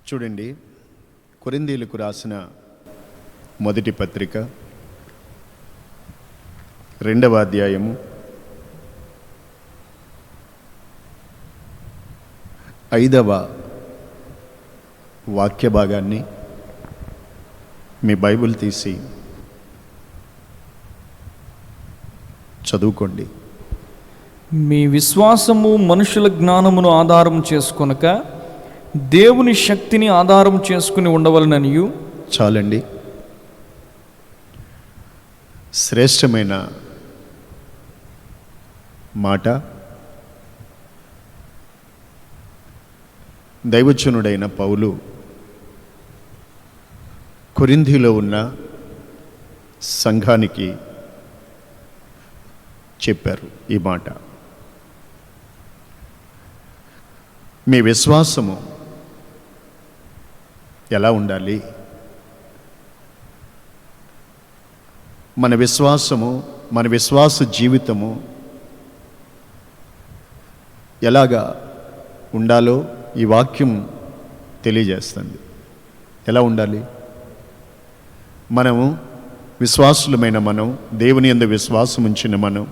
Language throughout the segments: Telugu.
చూడండి, కొరింథీయులకు రాసిన మొదటి పత్రిక 2వ అధ్యాయము 5వ వాక్య భాగాన్ని మీ బైబిల్ తీసి చదువుకోండి. మీ విశ్వాసము మనుషుల జ్ఞానమును ఆధారం చేసుకొనక దేవుని శక్తిని ఆధారం చేసుకుని ఉండవలననియు. చాలండి. శ్రేష్టమైన మాట దైవజనుడైన పౌలు కొరింథీలో ఉన్న సంఘానికి చెప్పారు ఈ మాట. మీ విశ్వాసము ఎలా ఉండాలి? మన విశ్వాసము, మన విశ్వాస జీవితము ఎలాగా ఉండాలో ఈ వాక్యం తెలియజేస్తుంది. ఎలా ఉండాలి? మనము విశ్వాసులమైన మనం, దేవుని యందు విశ్వాసం ఉంచిన మనం,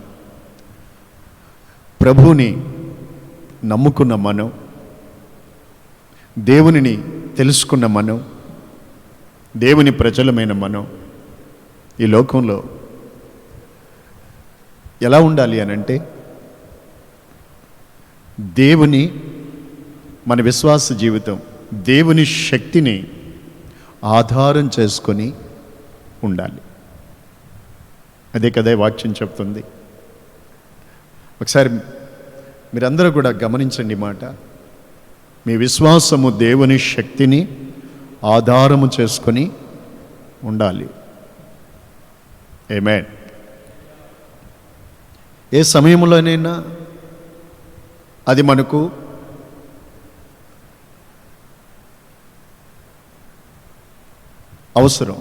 ప్రభువుని నమ్ముకున్న మనం, దేవునిని తెలుసుకున్న మనం, దేవుని ప్రజలమైన మనం ఈ లోకంలో ఎలా ఉండాలి అనంటే, దేవుని, మన విశ్వాస జీవితం దేవుని శక్తిని ఆధారం చేసుకొని ఉండాలి. అదే కదా వాక్యం చెప్తుంది. ఒకసారి మీరందరూ కూడా గమనించండి మాట. మీ విశ్వాసము దేవుని శక్తిని ఆధారము చేసుకొని ఉండాలి. ఆమేన్. ఏ సమయంలోనైనా అది మనకు అవసరం.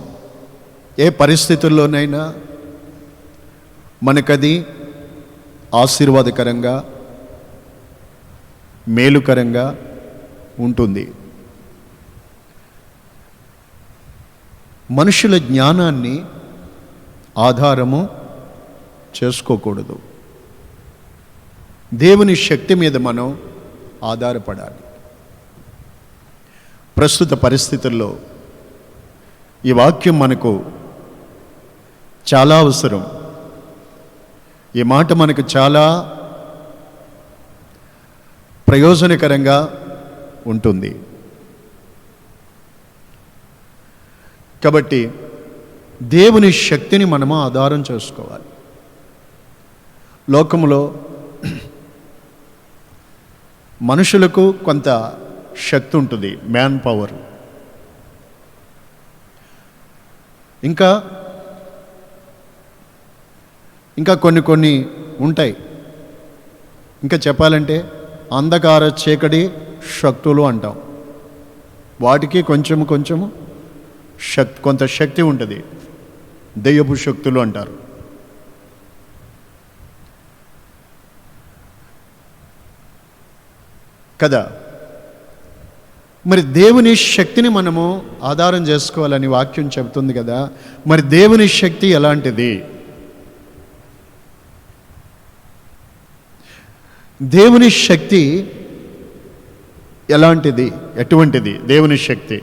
ఏ పరిస్థితుల్లోనైనా మనకది ఆశీర్వాదకరంగా, మేలుకరంగా ఉంటుంది. మనుషుల జ్ఞానాన్ని ఆధారము చేసుకోకూడదు. దేవుని శక్తి మీద మనం ఆధారపడాలి. ప్రస్తుత పరిస్థితుల్లో ఈ వాక్యం మనకు చాలా అవసరం. ఈ మాట మనకు చాలా ప్రయోజనకరంగా ఉంటుంది. కాబట్టి దేవుని శక్తిని మనము ఆధారం చేసుకోవాలి. లోకములో మనుషులకు కొంత శక్తి ఉంటుంది, మ్యాన్ పవర్. ఇంకా కొన్ని ఉంటాయి. ఇంకా చెప్పాలంటే అంధకార చీకటి శక్తులు అంటాం. వాటికి కొంచెము కొంత శక్తి ఉంటుంది. దెయ్యపు శక్తులు అంటారు కదా. మరి దేవుని శక్తిని మనము ఆధారం చేసుకోవాలని వాక్యం చెబుతుంది కదా. మరి దేవుని శక్తి ఎలాంటిది? దేవుని శక్తి ఎలాంటిది? ఎటువంటిది దేవుని శక్తి?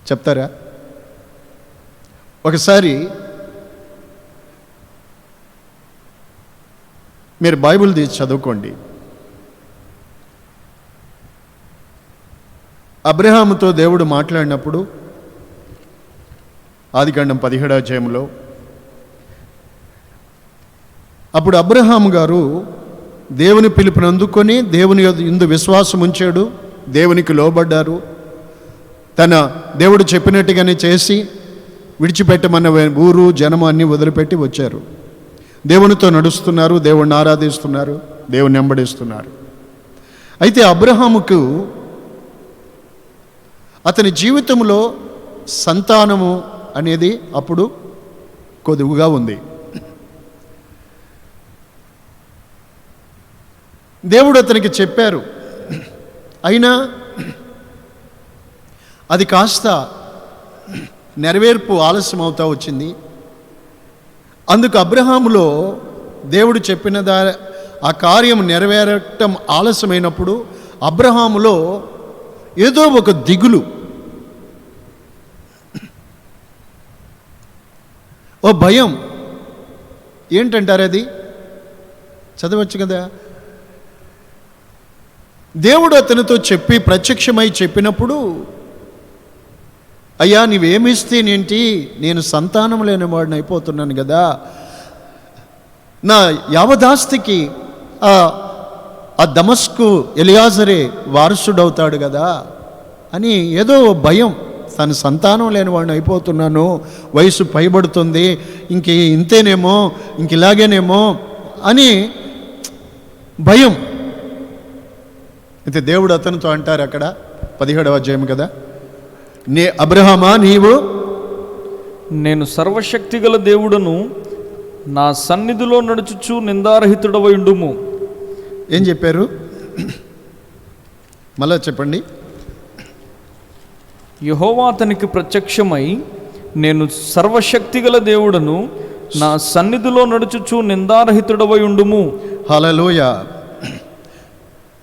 చెప్తారా? ఒకసారి మీరు బైబిల్ తీసి చదువుకోండి. అబ్రహాముతో దేవుడు మాట్లాడినప్పుడు ఆదికాండం 17వ అధ్యాయంలో, అప్పుడు అబ్రహాము గారు దేవుని పిలుపుని అందుకొని దేవుని యందు విశ్వాసం ఉంచాడు, దేవునికి లోబడ్డారు. తన దేవుడు చెప్పినట్టుగానే చేసి విడిచిపెట్టమన్న ఊరు, జనము అన్నీ వదిలిపెట్టి వచ్చారు. దేవునితో నడుస్తున్నారు, దేవుణ్ణి ఆరాధిస్తున్నారు, దేవుని వెంబడిస్తున్నారు. అయితే అబ్రహాముకు అతని జీవితంలో సంతానము అనేది అప్పుడు కొదువుగా ఉంది. దేవుడు అతనికి చెప్పారు. అయినా అది కాస్త నెరవేర్పు ఆలస్యం అవుతూ వచ్చింది. అందుకు అబ్రహాములో దేవుడు చెప్పిన ఆ కార్యం నెరవేరటం ఆలస్యమైనప్పుడు అబ్రహాములో ఏదో ఒక దిగులు, ఓ భయం. ఏంటంటారు అది? చదవచ్చు కదా. దేవుడు అతనితో చెప్పి ప్రత్యక్షమై చెప్పినప్పుడు, అయ్యా నీవేమిస్తేనేంటి, నేను సంతానం లేని వాడిని అయిపోతున్నాను కదా, నా యావదాస్తికి ఆ దమస్కు ఎలియాజరే వారసుడవుతాడు కదా అని ఏదో భయం. తన సంతానం లేని వాడిని అయిపోతున్నాను, వయసు పైబడుతుంది, ఇంతేనేమో, ఇలాగేనేమో అని భయం. అయితే దేవుడు అతనితో అంటారు అక్కడ 17వ అధ్యాయం కదా, అబ్రహామా నేను సర్వశక్తిగల దేవుడను, నా సన్నిధిలో నడుచుచు నిందారహితుడవై ఉండుము. ఏం చెప్పారు? మళ్ళా చెప్పండి. యెహోవా అతనికి ప్రత్యక్షమై, నేను సర్వశక్తిగల దేవుడను, నా సన్నిధిలో నడుచుచు నిందారహితుడవై ఉండుము. హల్లెలూయా.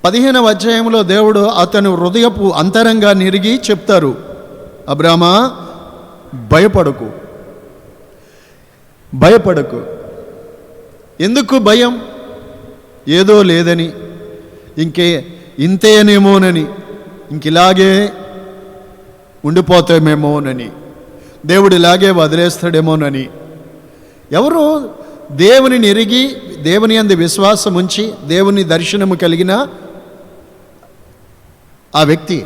15వ అధ్యాయంలో దేవుడు అతను హృదయపు అంతరంగా నిరిగి చెప్తారు, అబ్రామా భయపడకు. ఎందుకు భయం? ఏదో లేదని, ఇంతేనేమోనని, ఇలాగే ఉండిపోతామేమోనని, దేవుడు ఇలాగే వదిలేస్తాడేమోనని. ఎవరు దేవుని ఎరిగి దేవుని యందు విశ్వాసం ఉంచి దేవుని దర్శనము కలిగిన ఆ వ్యక్తి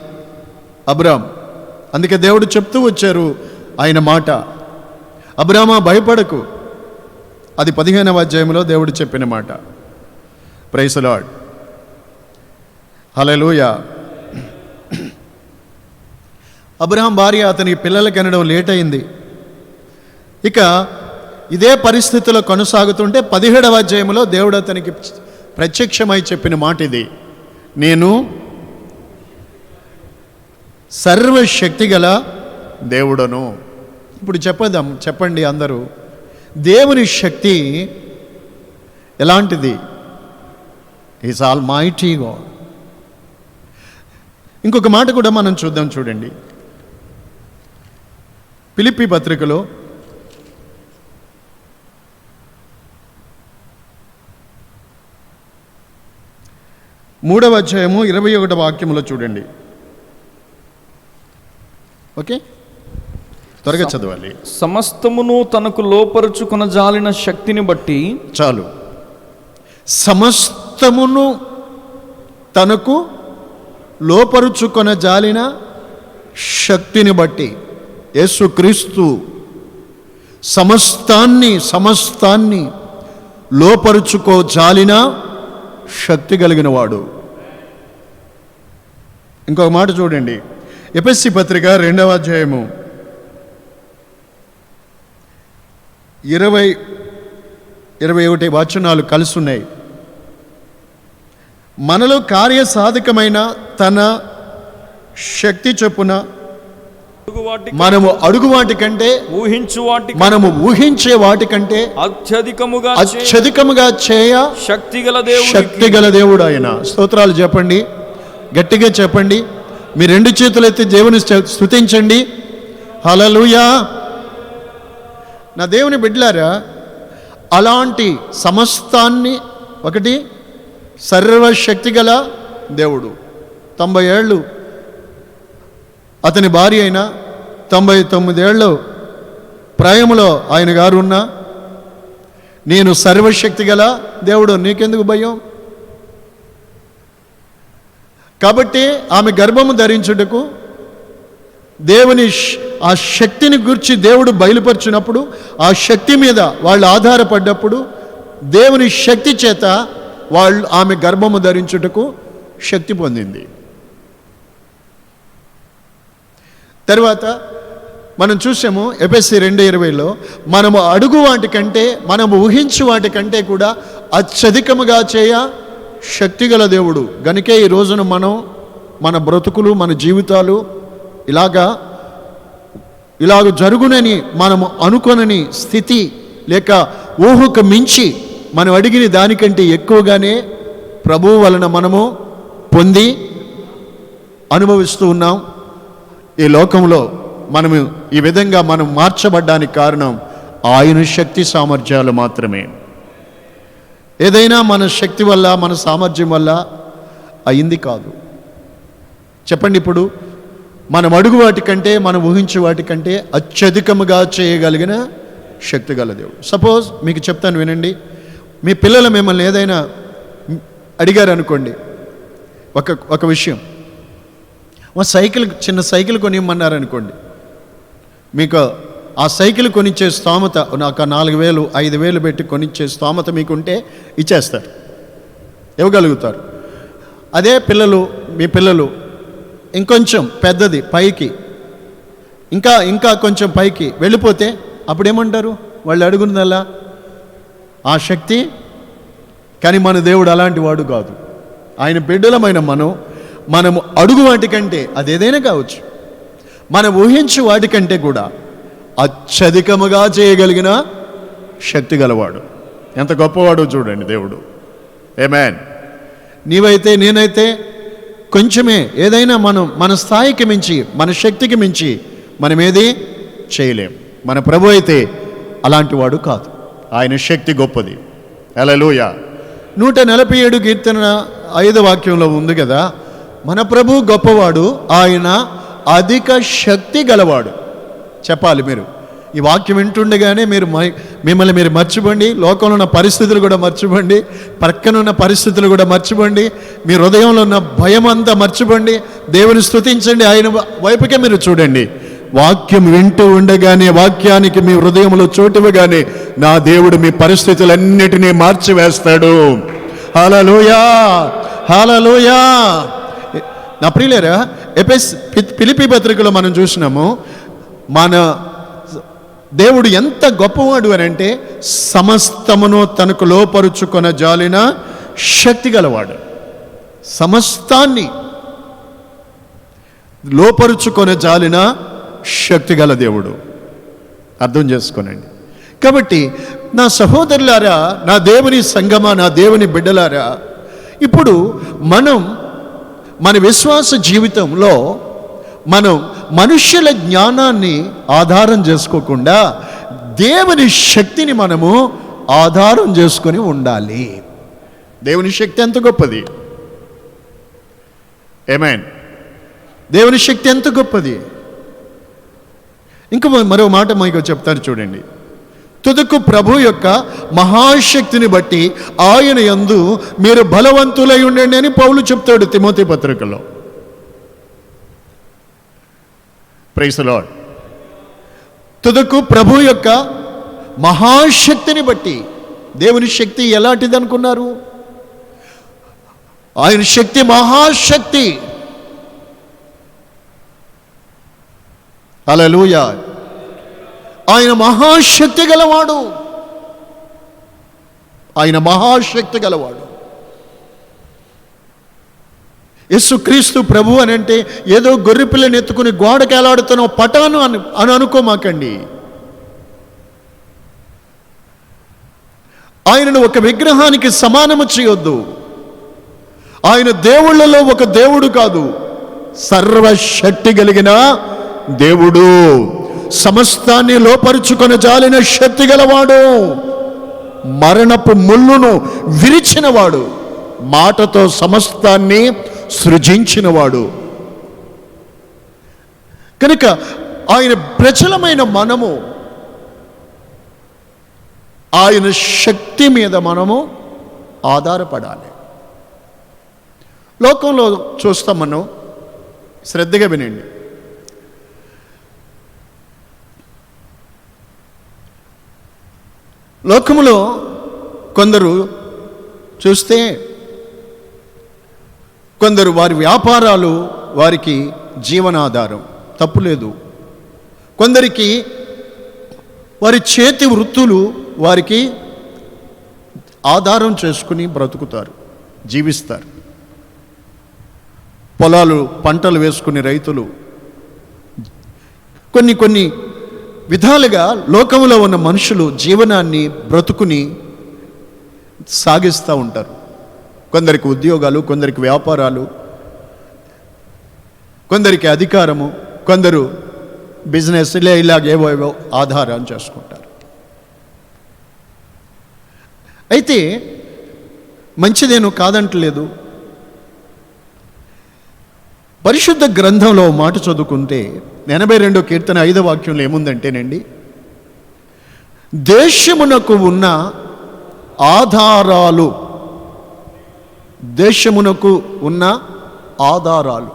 అబ్రామ్. అందుకే దేవుడు చెప్తూ వచ్చారు ఆయన మాట, అబ్రామా భయపడకు. అది 15వ అధ్యాయంలో దేవుడు చెప్పిన మాట. Praise the Lord. Hallelujah. Abraham భార్య అతనికి పిల్లలు కనడం లేట్ అయింది. ఇక ఇదే పరిస్థితిలో కొనసాగుతుంటే 17వ అధ్యాయంలో దేవుడు అతనికి ప్రత్యక్షమై చెప్పిన మాట ఇది, నేను సర్వశక్తిగల దేవుడను. ఇప్పుడు చెప్పండి అందరూ, దేవుని శక్తి ఎలాంటిది? Is almighty God. ఇంకొక మాట కూడా మనం చూద్దాం, చూడండి. ఫిలిప్పీ పత్రికలో 3వ అధ్యాయము 21వ వాక్యములో చూడండి. ఓకే, త్వరగా చదవాలి. సమస్తమును తనకు లోపరుచుకున జాలిన శక్తిని బట్టి. చాలు. సమస్తమును తనకు లోపరుచుకొన జాలిన శక్తిని బట్టి. యేసుక్రీస్తు సమస్తాన్ని లోపరుచుకో జాలిన శక్తి కలిగిన వాడు. ఇంకొక మాట చూడండి, ఎఫెసీ పత్రిక 2వ అధ్యాయము 20-21 వచనాలు కలిసి ఉన్నాయి. మనలో కార్యసాధకమైన తన శక్తి చొప్పున మనము అడుగు వాటి కంటే మనము ఊహించే వాటి కంటే అత్యధికముగా చేయ శక్తిగల దేవుడు ఆయన. స్తోత్రాలు చెప్పండి, గట్టిగా చెప్పండి. మీ 2 చేతులు ఎత్తి దేవుని స్తుతించండి. హల్లెలూయా. నా దేవుని బిడ్డలారా, అలాంటి సమస్తాన్ని, ఒకటి సర్వశక్తిగల దేవుడు. 90 ఏళ్ళు అతని భార్య అయినా, 99 ఏళ్ళు ప్రాయములో ఆయన గారు ఉన్నా, నేను సర్వశక్తిగల దేవుడు, నీకెందుకు భయం? కాబట్టి ఆమె గర్భము ధరించుటకు దేవుని ఆ శక్తిని గురించి దేవుడు బయలుపరిచినప్పుడు, ఆ శక్తి మీద వాళ్ళు ఆధారపడ్డప్పుడు దేవుని శక్తి చేత ఆమె గర్భము ధరించుటకు శక్తి పొందింది. తర్వాత మనం చూసాము ఎఫెసీ 2:20లో, మనము అడుగు వాటి కంటే, మనము ఊహించు వాటి కంటే కూడా అత్యధికముగా చేయ శక్తిగల దేవుడు గనుకే ఈ రోజున మనం మన బ్రతుకులు మన జీవితాలు ఇలాగ జరుగునని మనము అనుకొనని స్థితి లేక ఊహకు మించి మనం అడిగిన దానికంటే ఎక్కువగానే ప్రభువు వలన మనము పొంది అనుభవిస్తూ ఉన్నాం. ఈ లోకంలో మనము ఈ విధంగా మనం మార్చబడ్డానికి కారణం ఆయన శక్తి సామర్థ్యాలు మాత్రమే. ఏదైనా మన శక్తి వల్ల మన సామర్థ్యం వల్ల అయింది కాదు. చెప్పండి, ఇప్పుడు మనం అడుగు వాటికంటే మనం ఊహించే వాటికంటే అత్యధికముగా చేయగలిగిన శక్తి గల దేవుడు. సపోజ్ మీకు చెప్తాను వినండి. మీ పిల్లలు మిమ్మల్ని ఏదైనా అడిగారు అనుకోండి, ఒక విషయం, చిన్న సైకిల్ కొనిమ్మన్నారు అనుకోండి. మీకు ఆ సైకిల్ కొనిచ్చే స్తోమత, నాకు 4,000 5,000 పెట్టి కొనిచ్చే స్తోమత మీకుంటే ఇచ్చేస్తారు, ఇవ్వగలుగుతారు. అదే మీ పిల్లలు ఇంకొంచెం పెద్దది పైకి ఇంకా కొంచెం పైకి వెళ్ళిపోతే అప్పుడేమంటారు? వాళ్ళు అడుగున్నదల్లా ఆ శక్తి. కానీ మన దేవుడు అలాంటి వాడు కాదు. ఆయన బిడ్డలమైన మనము అడుగు వాటికంటే, అదేదైనా కావచ్చు, మనం ఊహించు వాటికంటే కూడా అత్యధికముగా చేయగలిగిన శక్తి గలవాడు. ఎంత గొప్పవాడో చూడండి దేవుడు. ఆమేన్. నీవైతే నేనైతే కొంచెమే ఏదైనా మన స్థాయికి మించి మన శక్తికి మించి మనం ఏది చేయలేం. మన ప్రభు అయితే అలాంటి వాడు కాదు. ఆయన శక్తి గొప్పది. హల్లెలూయా. 147 కీర్తన 5వ వాక్యంలో ఉంది కదా, మన ప్రభు గొప్పవాడు, ఆయన అధిక శక్తి గలవాడు. చెప్పాలి మీరు ఈ వాక్యం వింటుండగానే మిమ్మల్ని మీరు మర్చిపోండి, లోకంలో ఉన్న పరిస్థితులు కూడా మర్చిపోండి, పక్కనున్న పరిస్థితులు కూడా మర్చిపోండి, మీ హృదయంలో ఉన్న భయం అంతా మర్చిపోండి, దేవుని స్తుతించండి, ఆయన వైపుకే మీరు చూడండి. వాక్యం వింటూ ఉండగానే, వాక్యానికి మీ హృదయంలో చోటివ్వగానే నా దేవుడు మీ పరిస్థితులన్నిటినీ మార్చివేస్తాడు. హల్లెలూయా, హల్లెలూయా. నా ప్రియులారా, ఫిలిప్పీ పత్రికలో మనం చూసినాము, మన దేవుడు ఎంత గొప్పవాడు అని అంటే సమస్తమును తనకు లోపరుచుకొన జాలిన శక్తి గలవాడు. సమస్తాన్ని లోపరుచుకొన జాలిన శక్తి గల దేవుడు. అర్థం చేసుకోనండి. కాబట్టి నా సహోదరులారా, నా దేవుని సంగమా, నా దేవుని బిడ్డలారా, ఇప్పుడు మన విశ్వాస జీవితంలో మనం మనుష్యుల జ్ఞానాన్ని ఆధారం చేసుకోకుండా దేవుని శక్తిని మనము ఆధారం చేసుకొని ఉండాలి. దేవుని శక్తి ఎంత గొప్పది. ఆమేన్. దేవుని శక్తి ఎంత గొప్పది. ఇంకా మరో మాట మీకు చెప్తారు చూడండి. తుదకు ప్రభు యొక్క మహాశక్తిని బట్టి ఆయన యందు మీరు బలవంతులై ఉండండి అని పౌలు చెప్తాడు తిమోతి పత్రికలో. Praise the Lord. తుదకు ప్రభు యొక్క మహాశక్తిని బట్టి. దేవుని శక్తి ఎలాంటిది అనుకున్నారు? ఆయన శక్తి మహాశక్తి. హల్లెలూయా. ఆయన మహాశక్తి గలవాడు. ఆయన మహాశక్తి గలవాడు. యేసుక్రీస్తు ప్రభు అని అంటే ఏదో గొర్రెపిల్లని ఎత్తుకుని గోడకి ఎలాడుతున్న పటాను అని అనుకోమాకండి. ఆయనను ఒక విగ్రహానికి సమానము చేయొద్దు. ఆయన దేవుళ్ళలో ఒక దేవుడు కాదు, సర్వశక్తి కలిగిన దేవుడు, సమస్తాన్ని లోపరుచుకొని జాలిన శక్తి గలవాడు, మరణపు ముళ్ళును విరిచినవాడు, మాటతో సమస్తాన్ని సృజించినవాడు. కనుక ఆయన ప్రజలమైన మనము ఆయన శక్తి మీద మనము ఆధారపడాలి. లోకంలో చూస్తాం మనం, శ్రద్ధగా వినండి. లోకములో కొందరు చూస్తే కొందరు వారి వ్యాపారాలు వారికి జీవనాధారం, తప్పులేదు. కొందరికి వారి చేతి వృత్తులు వారికి ఆధారం చేసుకుని బ్రతుకుతారు. జీవిస్తారు. పొలాలు పంటలు వేసుకునే రైతులు కొన్ని విధాలుగా లోకంలో ఉన్న మనుషులు జీవనాన్ని బ్రతుకుని సాగిస్తూ ఉంటారు. కొందరికి ఉద్యోగాలు, కొందరికి వ్యాపారాలు, కొందరికి అధికారము, కొందరు బిజినెస్ ఇలాగేవో ఆధారం చేసుకుంటారు. అయితే మంచిదేను కాదంటలేదు. పరిశుద్ధ గ్రంథంలో మాట చదువుకుంటే 82వ కీర్తన 5వ వాక్యంలో ఏముందంటేనండి, దేశమునకు ఉన్న ఆధారాలు, దేశమునకు ఉన్న ఆధారాలు.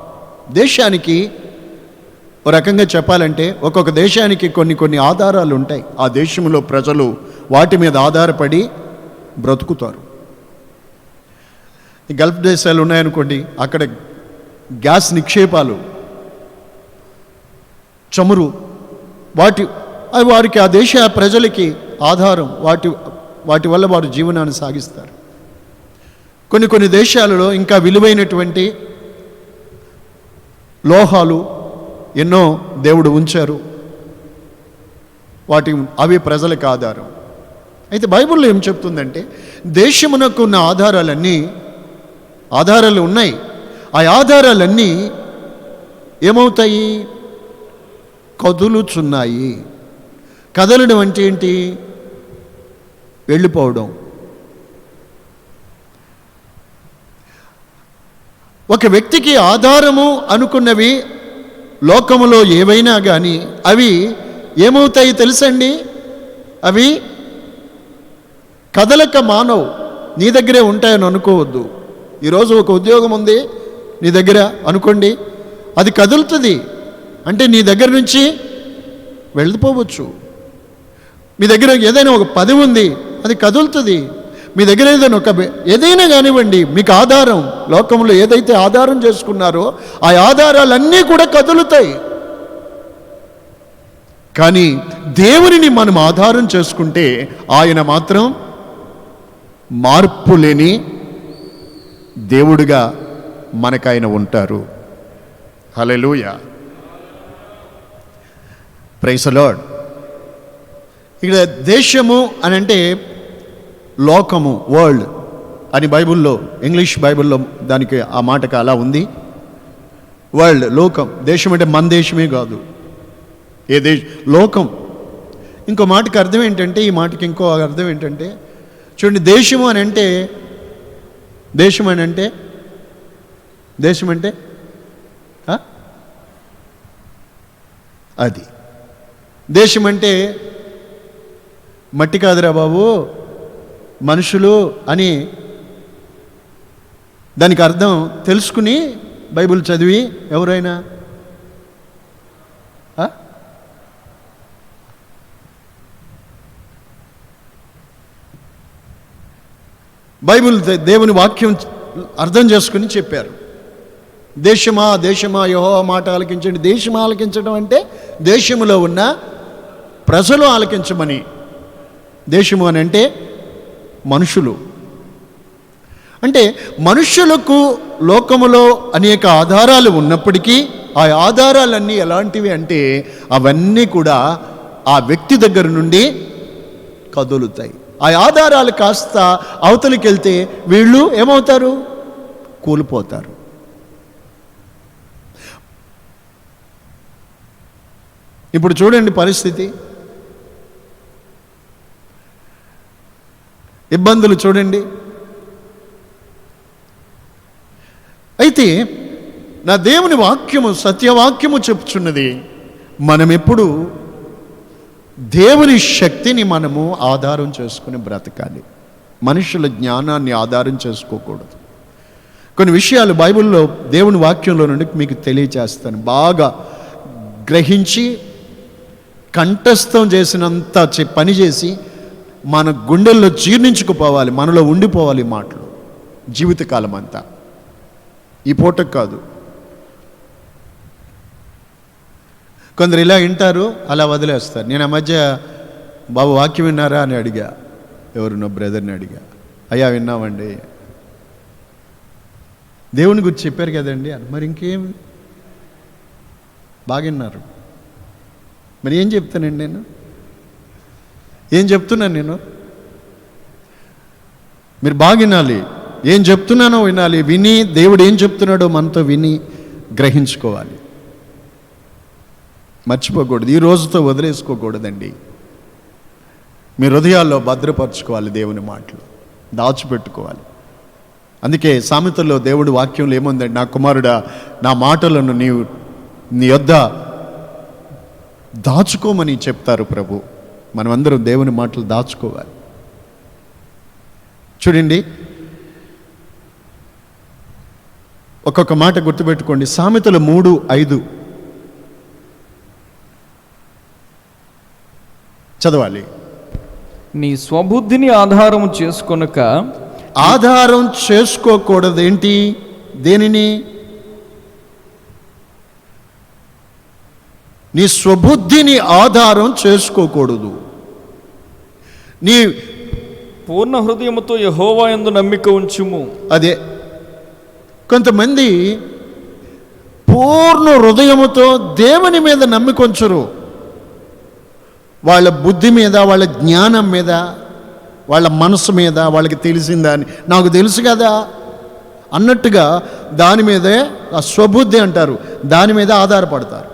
దేశానికి ఒక రకంగా చెప్పాలంటే ఒక్కొక్క దేశానికి కొన్ని ఆధారాలు ఉంటాయి. ఆ దేశంలో ప్రజలు వాటి మీద ఆధారపడి బ్రతుకుతారు. ఈ గల్ఫ్ దేశాలు ఉన్నాయనుకోండి, అక్కడ గ్యాస్ నిక్షేపాలు, చమురు, వారికి ఆ దేశ ప్రజలకి ఆధారం. వాటి వల్ల వారు జీవనాన్ని సాగిస్తారు. కొన్ని దేశాలలో ఇంకా విలువైనటువంటి లోహాలు ఎన్నో దేవుడు ఉంచారు. అవి ప్రజలకు ఆధారం. అయితే బైబిల్లో ఏం చెప్తుందంటే, దేశమునకు ఉన్న ఆధారాలు ఉన్నాయి. ఆ ఆధారాలన్నీ ఏమవుతాయి? కదులుచున్నాయి. కదలడం అంటే ఏంటి? వెళ్ళిపోవడం. ఒక వ్యక్తికి ఆధారము అనుకున్నవి లోకములో ఏవైనా కానీ అవి ఏమవుతాయి తెలుసండి? అవి కదలక మానవు. నీ దగ్గరే ఉంటాయని అనుకోవద్దు. ఈరోజు ఒక ఉద్యోగం ఉంది నీ దగ్గర అనుకోండి, అది కదులుతుంది అంటే నీ దగ్గర నుంచి వెళ్ళిపోవచ్చు. మీ దగ్గర ఏదైనా ఒక పదవి ఉంది, అది కదులుతుంది. మీ దగ్గర ఏదైనా కానివ్వండి, మీకు ఆధారం, లోకంలో ఏదైతే ఆధారం చేసుకున్నారో ఆ ఆధారాలన్నీ కూడా కదులుతాయి. కానీ దేవునిని మనం ఆధారం చేసుకుంటే ఆయన మాత్రం మార్పు లేని దేవుడిగా మనకాయన ఉంటారు. హల్లెలూయా, ప్రైజ్ ది లార్డ్. ఇక్కడ దేశము అని అంటే లోకము, వరల్డ్ అని బైబిల్లో, ఇంగ్లీష్ బైబిల్లో దానికి ఆ మాటకు అలా ఉంది. వరల్డ్, లోకం. దేశం అంటే మన దేశమే కాదు, లోకం. ఇంకో మాటకి అర్థం ఏంటంటే, ఈ మాటకి ఇంకో అర్థం ఏంటంటే, చూడండి, దేశం అని అంటే అది దేశం అంటే మట్టి కాదురా బాబు, మనుషులు అని దానికి అర్థం తెలుసుకుని బైబిల్ చదివి ఎవరైనా బైబిల్ దేవుని వాక్యం అర్థం చేసుకుని చెప్పారు. దేశమా యెహోవా మాట ఆలకించండి. దేశం ఆలకించడం అంటే దేశములో ఉన్న ప్రజలు ఆలకించమని. దేశము అని అంటే మనుషులు. అంటే మనుషులకు లోకములో అనేక ఆధారాలు ఉన్నప్పటికీ ఆ ఆధారాలన్నీ ఎలాంటివి అంటే అవన్నీ కూడా ఆ వ్యక్తి దగ్గర నుండి కదులుతాయి. ఆ ఆధారాలు కాస్త అవతలికి వెళ్తే వీళ్ళు ఏమవుతారు? కూలిపోతారు. ఇప్పుడు చూడండి పరిస్థితి, ఇబ్బందులు చూడండి. అయితే నా దేవుని వాక్యము, సత్యవాక్యము చెప్పుచున్నది, మనమెప్పుడు దేవుని శక్తిని మనము ఆధారం చేసుకుని బ్రతకాలి. మనుషుల జ్ఞానాన్ని ఆధారం చేసుకోకూడదు. కొన్ని విషయాలు బైబిల్లో దేవుని వాక్యంలో నుండి మీకు తెలియచేస్తాను. బాగా గ్రహించి కంఠస్థం చేసినంత పని చేసి మన గుండెల్లో జీర్ణించుకుపోవాలి, మనలో ఉండిపోవాలి మాటలు జీవితకాలం అంతా. ఈ పూటకు కాదు. కొందరు ఇలా వింటారు, అలా వదిలేస్తారు. నేను ఆ మధ్య బాబు వాక్యం విన్నారా అని అడిగా, ఎవరు నా బ్రదర్ని అడిగా. అయ్యా విన్నామండి. దేవుని గురించి చెప్పారు కదండి, మరి ఇంకేం బాగున్నారు. మరి ఏం చెప్తానండి నేను, ఏం చెప్తున్నాను నేను? మీరు బాగా వినాలి, ఏం చెప్తున్నానో వినాలి, విని దేవుడు ఏం చెప్తున్నాడో మనతో విని గ్రహించుకోవాలి. మర్చిపోకూడదు, ఈ రోజుతో వదిలేసుకోకూడదండి. మీ హృదయాల్లో భద్రపరచుకోవాలి, దేవుని మాటలు దాచిపెట్టుకోవాలి. అందుకే సామెతల్లో దేవుడి వాక్యంలో ఏముందండి, నా కుమారుడా నా మాటలను నీ యొద్ద దాచుకోమని చెప్తారు ప్రభు. మనమందరం దేవుని మాటలు దాచుకోవాలి. చూడండి, ఒక్కొక్క మాట గుర్తుపెట్టుకోండి. సామెతలు 3:5 చదవాలి. నీ స్వబుద్ధిని ఆధారము చేసుకొనక. ఆధారం చేసుకోకూడదు ఏంటి, దేనిని? నీ స్వబుద్ధిని ఆధారం చేసుకోకూడదు. నీ పూర్ణ హృదయముతో యెహోవా యందు నమ్మిక ఉంచుము. అదే, కొంతమంది పూర్ణ హృదయముతో దేవుని మీద నమ్మికొంచరు. వాళ్ళ బుద్ధి మీద, వాళ్ళ జ్ఞానం మీద, వాళ్ళ మనసు మీద, వాళ్ళకి తెలిసిందని నాకు తెలుసు కదా అన్నట్టుగా దాని మీదే, ఆ స్వబుద్ధి అంటారు, దాని మీద ఆధారపడతారు,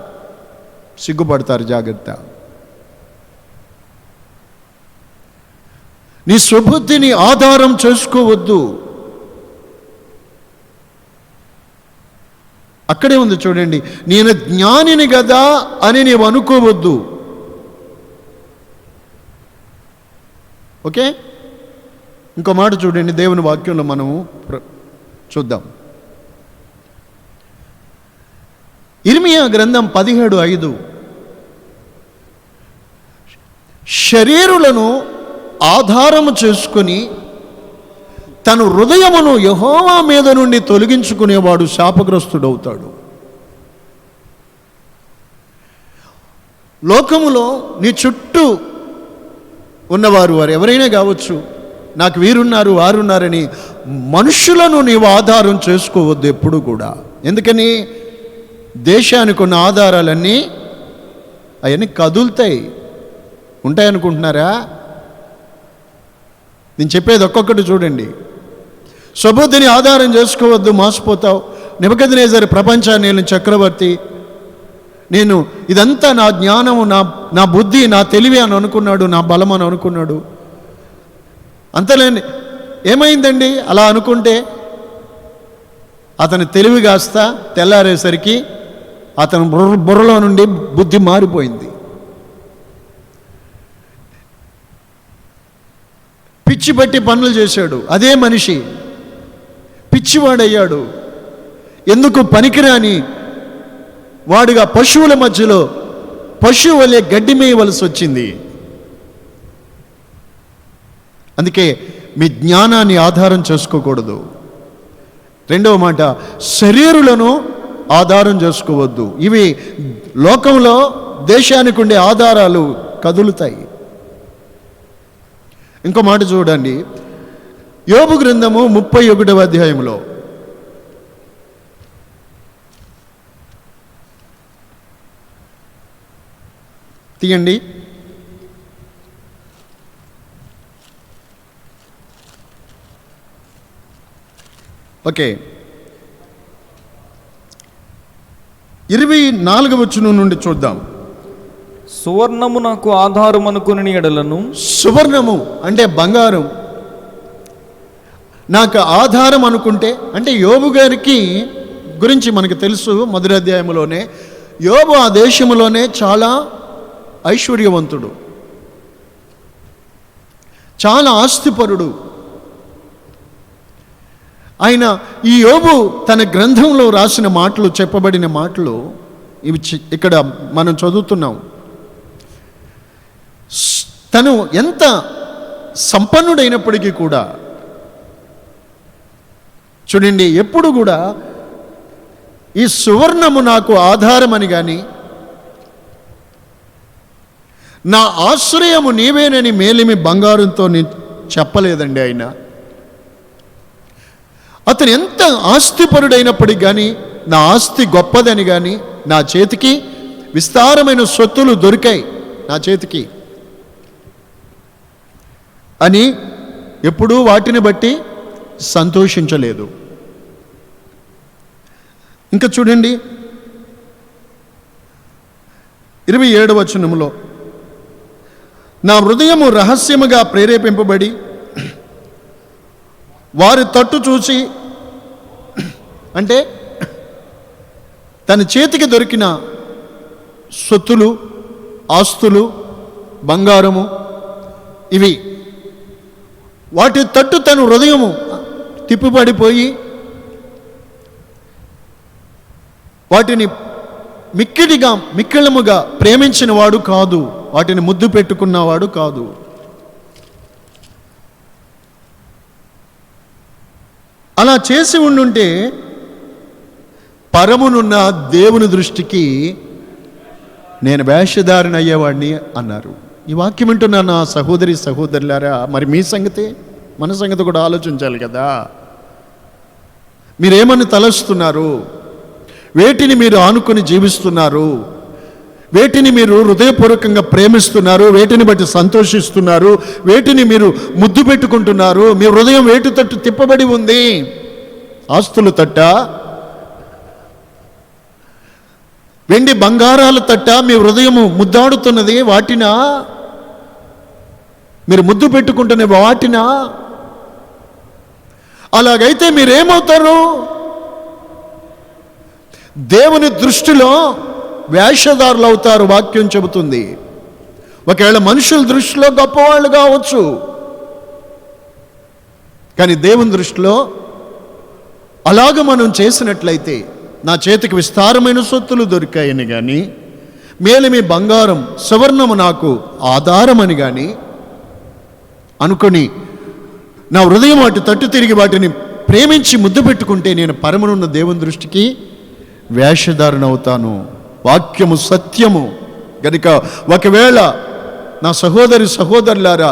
సిగ్గుపడతారు. జాగ్రత్త. నీ స్వబుద్ధిని ఆధారం చేసుకోవద్దు. అక్కడే ఉంది చూడండి, నేను జ్ఞానిని కదా అని నీవు అనుకోవద్దు. ఓకే, ఇంకో మాట చూడండి, దేవుని వాక్యంలో మనము చూద్దాం. ఇర్మియా గ్రంథం 17:5 శరీరులను ఆధారము చేసుకుని తన హృదయమును యెహోవా మీద నుండి తొలగించుకునేవాడు శాపగ్రస్తుడవుతాడు. లోకములో నీ చుట్టూ ఉన్నవారు, వారు ఎవరైనా కావచ్చు, నాకు వీరున్నారు వారున్నారని మనుషులను నీవు ఆధారం చేసుకోవద్దు ఎప్పుడు కూడా. ఎందుకని? దేశానికి ఉన్న ఆధారాలన్నీ అవన్నీ కదులుతాయి, ఉంటాయనుకుంటున్నారా? నేను చెప్పేది ఒక్కొక్కటి చూడండి. స్వబుద్ధిని ఆధారం చేసుకోవద్దు, మోసపోతావు. నెబుకద్నెజరు ప్రపంచాన్ని నేను చక్రవర్తి, నేను ఇదంతా నా జ్ఞానము, నా బుద్ధి, నా తెలివి అని అనుకున్నాడు, నా బలం అని అనుకున్నాడు. అంతలేని ఏమైందండి అలా అనుకుంటే? అతని తెలివి కాస్త తెల్లారేసరికి అతని బుర్రలో నుండి బుద్ధి మారిపోయింది. పిచ్చి పట్టి పనులు చేశాడు. అదే మనిషి పిచ్చివాడయ్యాడు. ఎందుకు పనికిరాని వాడుగా పశువుల మధ్యలో పశువు వలె గడ్డి మేయవలసి వచ్చింది. అందుకే మీ జ్ఞానాన్ని ఆధారం చేసుకోకూడదు. రెండవ మాట, శరీరులను ఆధారం చేసుకోవద్దు. ఇవి లోకంలో దేశానికి ఉండే ఆధారాలు కదులుతాయి. ఇంకో మాట చూడండి, యోబు గ్రంథము 31వ అధ్యాయంలో తీయండి. ఓకే, 24వ వచనం నుండి చూద్దాం. సువర్ణము నాకు ఆధారం అనుకుని ఎడలను. సువర్ణము అంటే బంగారం నాకు ఆధారం అనుకుంటే, అంటే యోబు గారికి గురించి మనకు తెలుసు. మొదటి అధ్యాయంలోనే యోబు ఆ దేశంలోనే చాలా ఐశ్వర్యవంతుడు, చాలా ఆస్తిపరుడు. ఆయన ఈ యోబు తన గ్రంథంలో రాసిన మాటలు, చెప్పబడిన మాటలు ఇవి ఇక్కడ మనం చదువుతున్నాం. తను ఎంత సంపన్నుడైనప్పటికీ కూడా చూడండి, ఎప్పుడు కూడా ఈ సువర్ణము నాకు ఆధారమని కానీ, నా ఆశ్రయము నీవేనని మేలిమి బంగారంతో చెప్పలేదండి. ఆయన అతను ఎంత ఆస్తిపరుడైనప్పటికి కానీ, నా ఆస్తి గొప్పదని కానీ, నా చేతికి విస్తారమైన సొత్తులు దొరికాయి నా చేతికి అని ఎప్పుడూ వాటిని బట్టి సంతోషించలేదు. ఇంకా చూడండి 27వ వచనములో, నా హృదయము రహస్యముగా ప్రేరేపింపబడి వారి తట్టు చూసి, అంటే తన చేతికి దొరికిన సొత్తులు, ఆస్తులు, బంగారము, ఇవి వాటి తట్టు తన హృదయము తిప్పిపడిపోయి వాటిని మిక్కిళ్ళముగా ప్రేమించిన వాడు కాదు, వాటిని ముద్దు పెట్టుకున్నవాడు కాదు. అలా చేసి ఉండుంటే పరమునున్న దేవుని దృష్టికి నేను వేషధారణ అయ్యేవాడిని అన్నారు. ఈ వాక్యం వింటున్న నా సహోదరి సహోదరులారా, మరి మీ సంగతి, మన సంగతి కూడా ఆలోచించాలి కదా. మీరేమని తలస్తున్నారు? వేటిని మీరు ఆనుకొని జీవిస్తున్నారు? వేటిని మీరు హృదయపూర్వకంగా ప్రేమిస్తున్నారు? వేటిని బట్టి సంతోషిస్తున్నారు? వేటిని మీరు ముద్దు పెట్టుకుంటున్నారు? మీ హృదయం వేటి తట్టు తిప్పబడి ఉంది? ఆస్తుల తట్ట, వెండి బంగారాల తట్ట మీ హృదయము ముద్దాడుతున్నది? వాటినా మీరు ముద్దు పెట్టుకుంటున్న వాటినా? అలాగైతే మీరేమవుతారు? దేవుని దృష్టిలో వేషధారులు అవుతారు. వాక్యం చెబుతుంది. ఒకవేళ మనుషుల దృష్టిలో గొప్పవాళ్ళు కావచ్చు, కానీ దేవుని దృష్టిలో అలాగ మనం చేసినట్లయితే, నా చేతికి విస్తారమైన సొత్తులు దొరికాయని కానీ, మేలిమి బంగారం సువర్ణము నాకు ఆధారమని కానీ అనుకొని నా హృదయం వాటి తట్టు తిరిగి వాటిని ప్రేమించి ముద్దు పెట్టుకుంటే నేను పరమనున్న దేవుని దృష్టికి వేషధారణ అవుతాను. వాక్యము సత్యము గనుక ఒకవేళ నా సహోదరి సహోదరులారా,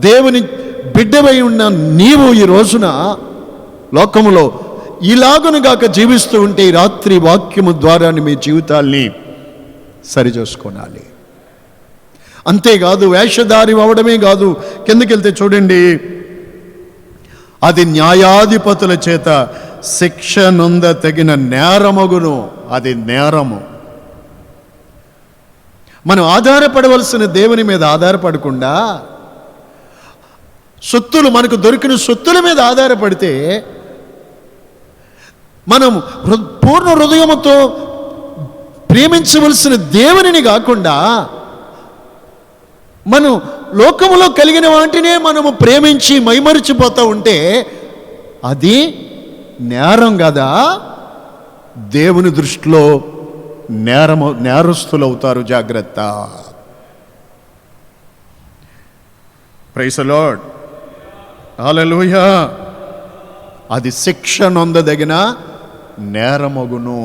దేవుని బిడ్డవై ఉన్న నీవు ఈ రోజున లోకములో ఇలాగునుగాక జీవిస్తూ ఉంటే ఈ రాత్రి వాక్యము ద్వారా మీ జీవితాల్ని సరిచేసుకోనాలి. అంతేకాదు, వేషధారి అవడమే కాదు, కిందకెళ్తే చూడండి, అది న్యాయాధిపతుల చేత శిక్ష నొంద తగిన నేరమగును. అది నేరము. మనం ఆధారపడవలసిన దేవుని మీద ఆధారపడకుండా సొత్తులు, మనకు దొరికిన సొత్తుల మీద ఆధారపడితే మనం పూర్ణ హృదయముతో ప్రేమించవలసిన దేవునిని కాకుండా మనం లోకములో కలిగిన వాటినే మనము ప్రేమించి మైమరిచిపోతూ ఉంటే అది నేరం కదా. దేవుని దృష్టిలో నేరస్తులు అవుతారు. జాగ్రత్త. Praise the Lord. హల్లెలూయా. అది శిక్ష నొందదగిన నేరమగును.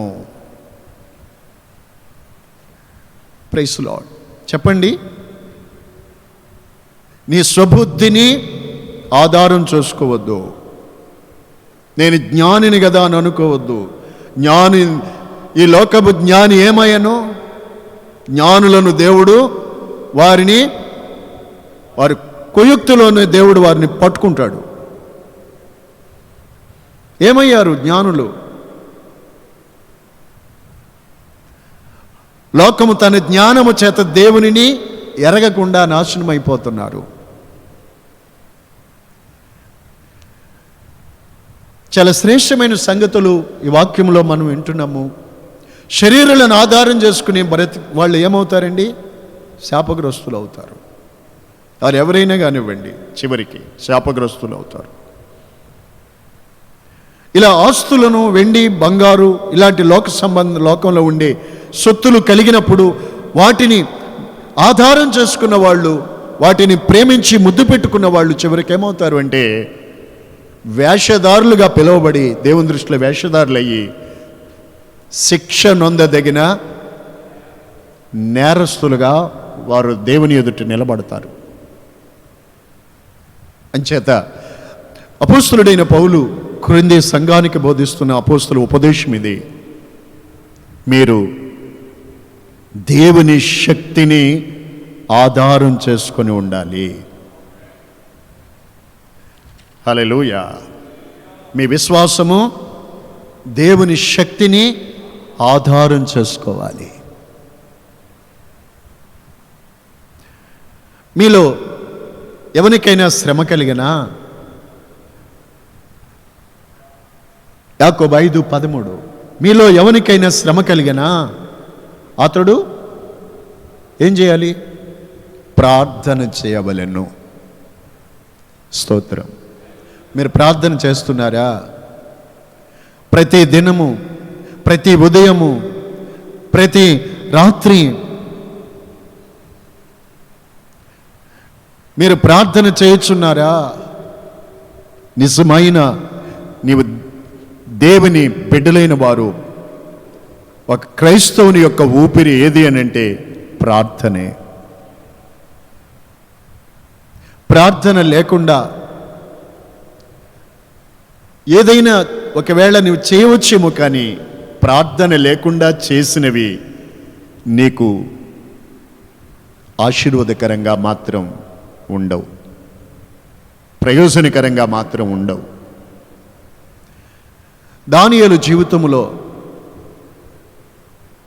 Praise the Lord. చెప్పండి, నీ స్వబుద్ధిని ఆధారం చేసుకోవద్దు. నేను జ్ఞానిని కదా అని అనుకోవద్దు. జ్ఞాని, ఈ లోకపు జ్ఞాని ఏమయ్యను? జ్ఞానులను దేవుడు వారి కుయుక్తిలోనే దేవుడు వారిని పట్టుకుంటాడు. ఏమయ్యారు జ్ఞానులు? లోకము తన జ్ఞానము చేత దేవునిని ఎరగకుండా నాశనం అయిపోతున్నారు. చాలా శ్రేష్టమైన సంగతులు ఈ వాక్యంలో మనం వింటున్నాము. శరీరాలను ఆధారం చేసుకుని వాళ్ళు ఏమవుతారండి? శాపగ్రస్తులు అవుతారు. వారు ఎవరైనా కానివ్వండి, చివరికి శాపగ్రస్తులు అవుతారు. ఇలా ఆస్తులను, వెండి బంగారు ఇలాంటి లోకంలో ఉండే సొత్తులు కలిగినప్పుడు వాటిని ఆధారం చేసుకున్న వాళ్ళు, వాటిని ప్రేమించి ముద్దు పెట్టుకున్న వాళ్ళు చివరికి ఏమవుతారు అంటే వేషధారులుగా పిలువబడి దేవుని దృష్టిలో వేషధారులు అయ్యి శిక్ష నొందదగిన నేరస్తులుగా వారు దేవుని ఎదుట నిలబడతారు. అంచేత అపోస్తలుడైన పౌలు క్రింది సంఘానికి బోధిస్తున్న అపోస్తల ఉపదేశం ఇది. మీరు దేవుని శక్తిని ఆధారం చేసుకొని ఉండాలి. హల్లెలూయా. మీ విశ్వాసము దేవుని శక్తిని ఆధారం చేసుకోవాలి. మీలో ఎవరికైనా శ్రమ కలిగినా, యాకోబు 5:13, మీలో ఎవరికైనా శ్రమ కలిగినా అతడు ఏం చేయాలి? ప్రార్థన చేయవలెను. స్తోత్రం. మీరు ప్రార్థన చేస్తున్నారా? ప్రతి దినము, ప్రతి ఉదయము, ప్రతి రాత్రి మీరు ప్రార్థన చేయుచున్నారా? నిజమైన నీవు దేవుని బిడ్డలైన వారు, ఒక క్రైస్తవుని యొక్క ఊపిరి ఏది అని అంటే ప్రార్థనే. ప్రార్థన లేకుండా ఏదైనా ఒకవేళ నువ్వు చేయవచ్చేమో, కానీ ప్రార్థన లేకుండా చేసినవి నీకు ఆశీర్వాదకరంగా మాత్రం ఉండవు, ప్రయోజనకరంగా మాత్రం ఉండవు. దానియేలు జీవితంలో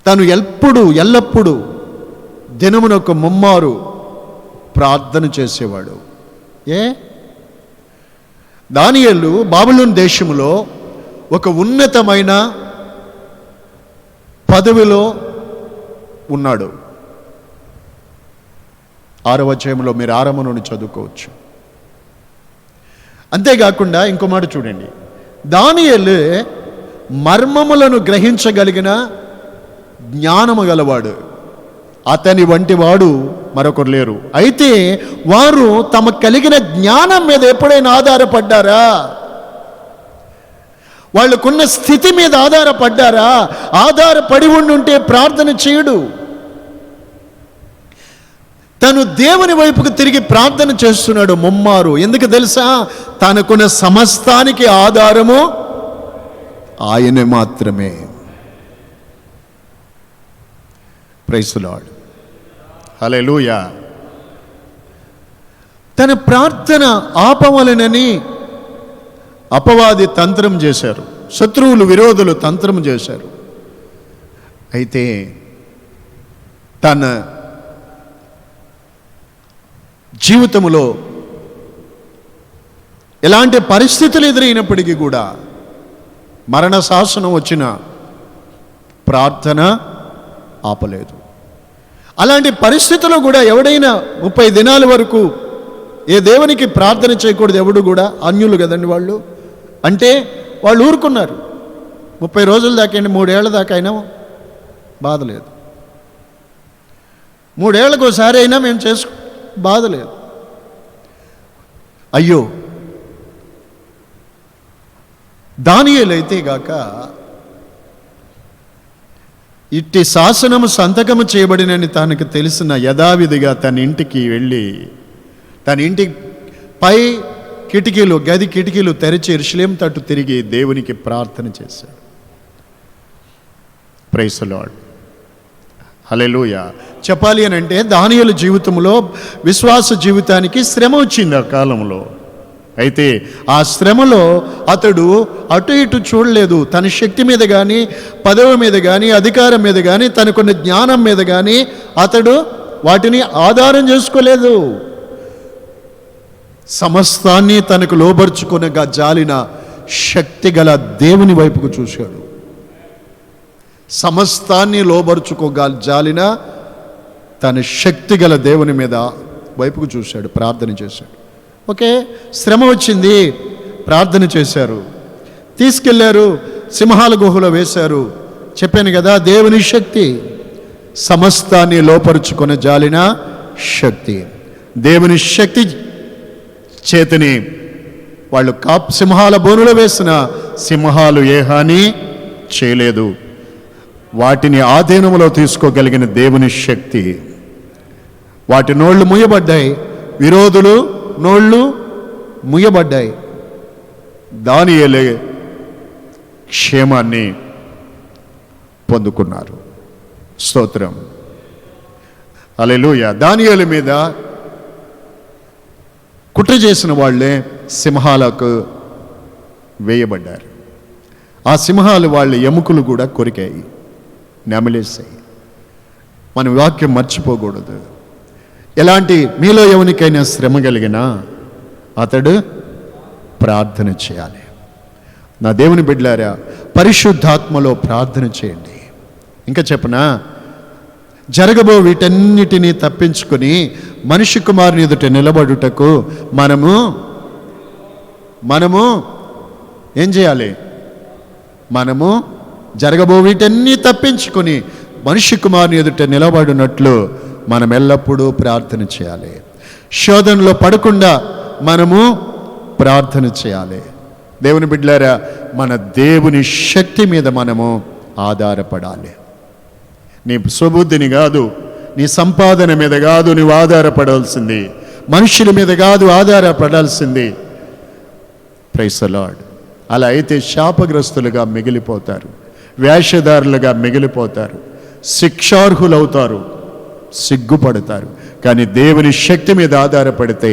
తను ఎల్లప్పుడూ దినమునొక ముమ్మారు ప్రార్థన చేసేవాడు. దానియేలు బాబిలోను దేశంలో ఒక ఉన్నతమైన పదవిలో ఉన్నాడు. 6వ అధ్యాయంలో మీరు ఆరంభం నుండి చదువుకోవచ్చు. అంతేకాకుండా ఇంకో మాట చూడండి, దానియేలు మర్మములను గ్రహించగలిగిన జ్ఞానము గలవాడు. అతని వంటి వాడు మరొకరు లేరు. అయితే వారు తమకు కలిగిన జ్ఞానం మీద ఎప్పుడైనా ఆధారపడ్డారా? వాళ్ళకున్న స్థితి మీద ఆధారపడ్డారా? ఆధారపడి ఉండుంటే ప్రార్థన చేయడు. తను దేవుని వైపుకు తిరిగి ప్రార్థన చేస్తున్నాడు ముమ్మారు. ఎందుకు తెలుసా? తనకున్న సమస్తానికి ఆధారము ఆయనే మాత్రమే. Praise the Lord. హల్లెలూయా. తన ప్రార్థన ఆపవలనని అపవాది తంత్రం చేశారు, శత్రువులు విరోధులు తంత్రం చేశారు. అయితే తన జీవితంలో ఎలాంటి పరిస్థితులు ఎదురైనప్పటికీ కూడా, మరణ శాసనం వచ్చిన ప్రార్థన ఆపలేదు. అలాంటి పరిస్థితుల్లో కూడా ఎవడైనా 30 దినాల వరకు ఏ దేవునికి ప్రార్థన చేయకూడదు ఎవడు కూడా, అన్యులు కదండి వాళ్ళు, అంటే వాళ్ళు ఊరుకున్నారు. 30 రోజుల దాకా అయినా, 3 ఏళ్ల దాకా అయినా బాధ లేదు. 3 ఏళ్లకు ఒకసారి అయినా మేము చేసుకో, బాధ లేదు. అయ్యో, దానియేలు అయితే గాక ఇట్టి శాసనము సంతకము చేయబడినని తనకు తెలిసిన యథావిధిగా తన ఇంటికి వెళ్ళి, తన ఇంటి పై గది కిటికీలు తెరిచి యెరూషలేము తట్టు తిరిగి దేవునికి ప్రార్థన చేశాడు. Praise the Lord. హల్లెలూయా. చెప్పాలి అని అంటే దానియేలు జీవితంలో, విశ్వాస జీవితానికి శ్రమ వచ్చింది ఆ కాలంలో. అయితే ఆ శ్రమలో అతడు అటు ఇటు చూడలేదు. తన శక్తి మీద కానీ, పదవి మీద కానీ, అధికారం మీద కానీ, తనకున్న జ్ఞానం మీద కానీ అతడు వాటిని ఆధారం చేసుకోలేదు. సమస్తాన్ని తనకు లోబర్చుకొనగా జాలిన శక్తి గల దేవుని వైపుకు చూశాడు. సమస్తాన్ని లోబర్చుకోగా జాలిన తన శక్తి గల దేవుని మీద వైపుకు చూశాడు, ప్రార్థన చేశాడు. ఓకే, శ్రమ వచ్చింది, ప్రార్థన చేశారు, తీసుకెళ్లారు, సింహాల గుహలో వేశారు. చెప్పాను కదా, దేవుని శక్తి, సమస్తాన్ని లోపరుచుకున్న జాలిన శక్తి. దేవుని శక్తి చేతిని వాళ్ళు సింహాల బోనులో వేసిన సింహాలు ఏ హాని చేయలేదు. వాటిని ఆధీనంలో తీసుకోగలిగిన దేవుని శక్తి. వాటి నోళ్ళు ముయ్యబడ్డాయి, విరోధులు నోళ్ళు ముయ్యబడ్డాయి. దానియేలు క్షేమాన్ని పొందుకున్నారు. స్తోత్రం. హల్లెలూయా. దానియేలు మీద కుట్ర చేసిన వాళ్ళే సింహాలకు వేయబడ్డారు. ఆ సింహాలు వాళ్ళ ఎముకలు కూడా కొరికాయి, నెమలేసాయి. మన వాక్యం మర్చిపోకూడదు. ఎలాంటి మీలో ఎవరికైనా శ్రమ కలిగినా అతడు ప్రార్థన చేయాలి. నా దేవుని బిడ్డలారా, పరిశుద్ధాత్మలో ప్రార్థన చేయండి. ఇంకా చెప్పనా, జరగబో వీటన్నిటినీ తప్పించుకొని మనిషి కుమారుని ఎదుట నిలబడుటకు మనము ఏం చేయాలి? మనము జరగబో వీటన్నీ తప్పించుకొని మనిషి కుమారుని ఎదుట నిలబడినట్లు మనం ఎల్లప్పుడూ ప్రార్థన చేయాలి. శోధనలో పడకుండా మనము ప్రార్థన చేయాలి. దేవుని బిడ్డలారా, మన దేవుని శక్తి మీద మనము ఆధారపడాలి. నీ స్వబుద్ధిని కాదు, నీ సంపాదన మీద కాదు నువ్వు ఆధారపడాల్సింది, మనుషుల మీద కాదు ఆధారపడాల్సింది. Praise the Lord. అలా అయితే శాపగ్రస్తులుగా మిగిలిపోతారు, వేషధారులుగా మిగిలిపోతారు, శిక్షార్హులవుతారు, సిగ్గుపడతారు. కానీ దేవుని శక్తి మీద ఆధారపడితే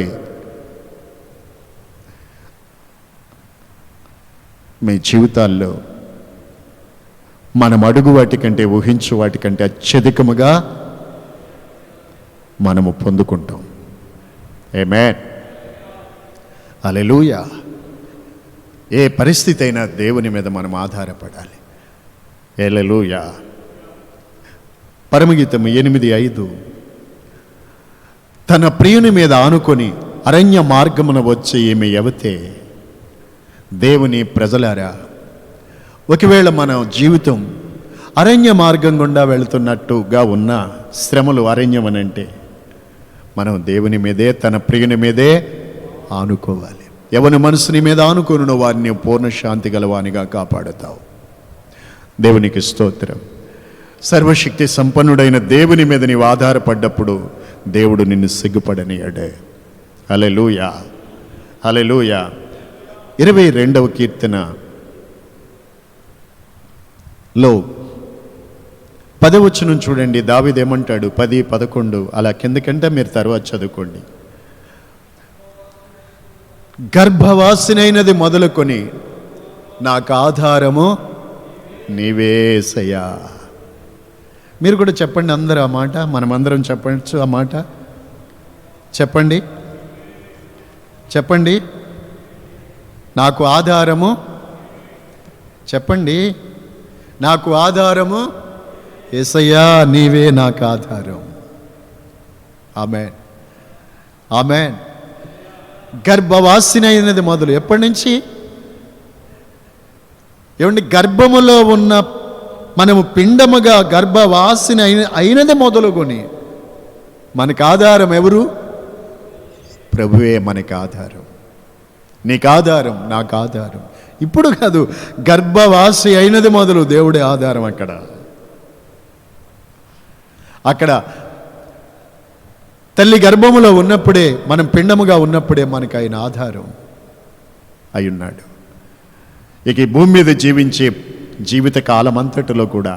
మీ జీవితాల్లో మనం అడుగు వాటికంటే, ఊహించు వాటికంటే అత్యధికముగా మనము పొందుకుంటాం. ఆమేన్. హల్లెలూయా. ఏ పరిస్థితి అయినా దేవుని మీద మనం ఆధారపడాలి. హల్లెలూయా. పరమగీతం 8:5, తన ప్రియుని మీద ఆనుకొని అరణ్య మార్గమున వచ్చే ఈమె యవతే. దేవుని ప్రజలారా, ఒకవేళ మన జీవితం అరణ్య మార్గం గుండా వెళుతున్నట్టుగా ఉన్న శ్రమలు, అరణ్యం అని అంటే మనం దేవుని మీదే, తన ప్రియుని మీదే ఆనుకోవాలి. ఎవరి మనసుని మీద ఆనుకును వారిని పూర్ణ శాంతి గలవానిగా కాపాడుతావు. దేవునికి స్తోత్రం. సర్వశక్తి సంపన్నుడైన దేవుని మీద నీవు ఆధారపడ్డప్పుడు దేవుడు నిన్ను సిగ్గుపడనీయడే. హల్లెలూయా. హల్లెలూయా. 22వ కీర్తనలో 10వ వచనం చూడండి. దావీదు ఏమంటాడు? 10, 11 అలా కిందకంటే మీరు తర్వాత చదువుకోండి. గర్భవాసినైనది మొదలుకొని నాకు ఆధారము నీవేసయ్యా. మీరు కూడా చెప్పండి అందరూ ఆ మాట. మనమందరం చెప్పచ్చు ఆ మాట. చెప్పండి, చెప్పండి. నాకు ఆధారము, చెప్పండి, నాకు ఆధారము యేసయ్యా, నీవే నాకు ఆధారం. ఆమేన్, ఆమేన్. గర్భవాసినైనది మొదలు ఎప్పటి నుంచి? ఏమండి, గర్భములో ఉన్న మనము పిండముగా గర్భవాసిన అయినది మొదలుకొని మనకు ఆధారం ఎవరు? ప్రభువే మనకు ఆధారం. నీకు ఆధారం, నాకు ఆధారం. ఇప్పుడు కాదు, గర్భవాసి అయినది మొదలు దేవుడే ఆధారం. అక్కడ తల్లి గర్భములో ఉన్నప్పుడే, మనం పిండముగా ఉన్నప్పుడే మనకు ఆయన ఆధారం అయి ఉన్నాడు. ఇక ఈ భూమి మీద జీవించే జీవిత కాలం అంతటిలో కూడా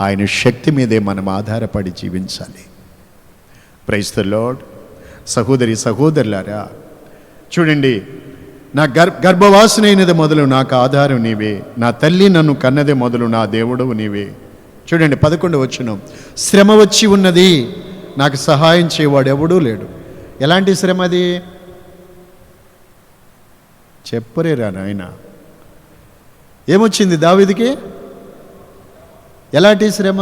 ఆయన శక్తి మీదే మనం ఆధారపడి జీవించాలి. Praise the Lord. సహోదరి సహోదరులారా, చూడండి, నా గర్భవాసినైనది మొదలు నాకు ఆధారం నీవే, నా తల్లి నన్ను కన్నదే మొదలు నా దేవుడవు నీవే. చూడండి 11వ వచనం, శ్రమ వచ్చి ఉన్నది, నాకు సహాయం చేయవాడు ఎవడూ లేడు. ఎలాంటి శ్రమ అది? చెప్పరేరా నాయన. ఏమొచ్చింది దావీదుకి? ఎలాంటి శ్రమ?